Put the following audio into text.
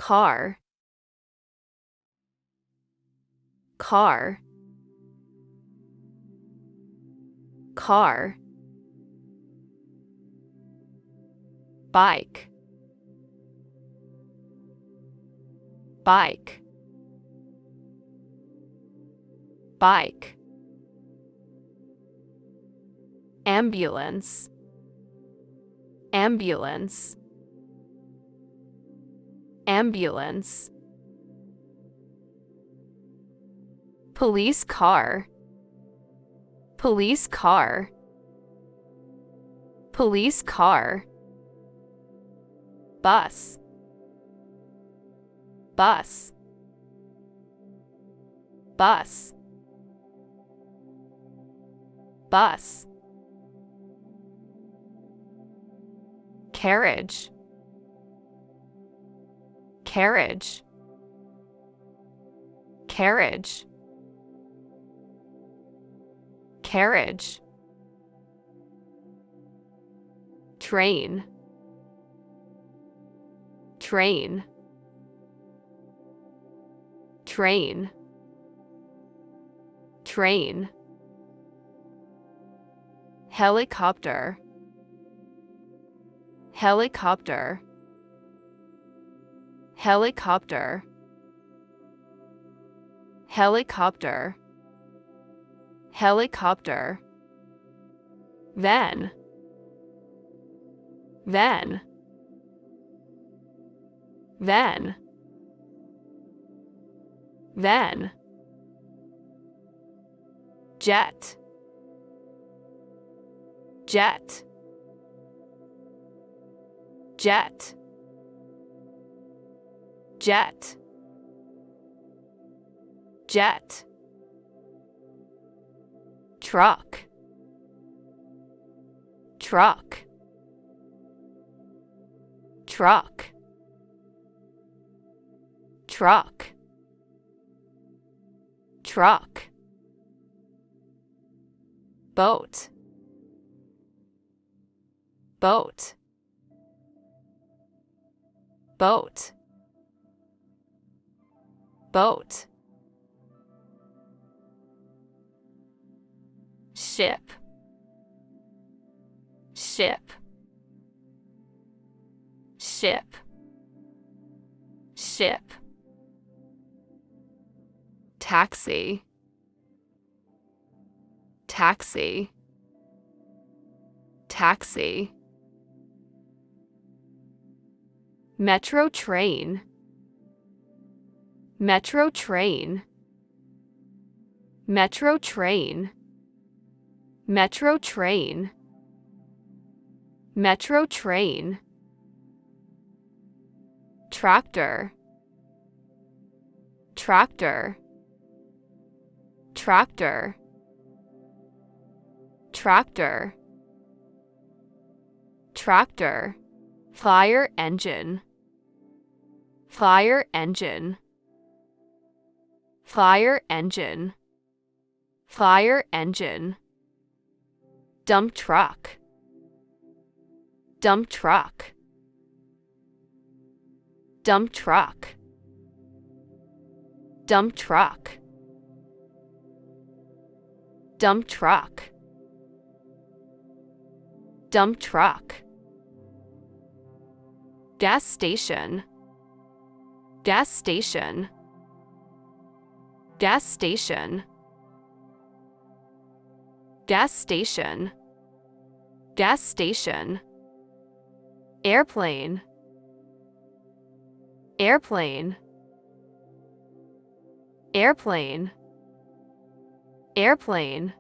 car, car, car, bike, bike, bike, ambulance, ambulance, ambulance, police car, police car, police car, bus, bus, bus, bus, carriage, carriage, carriage, carriage, train, train, train, train, helicopter, helicopter, helicopter, helicopter, helicopter, van, van, van, van, jet, jet, jet, jet, jet, truck, truck, truck, truck, truck, boat, boat, boat, boat, ship, ship, ship, ship, taxi, taxi, taxi, metro train, metro train, metro train, metro train, metro train, tractor, tractor, tractor, tractor, tractor, fire engine, fire engine, fire engine, fire engine, dump truck, dump truck, dump truck, dump truck, dump truck, dump truck, gas station, gas station, gas station, gas station, gas station, airplane, airplane, airplane, airplane,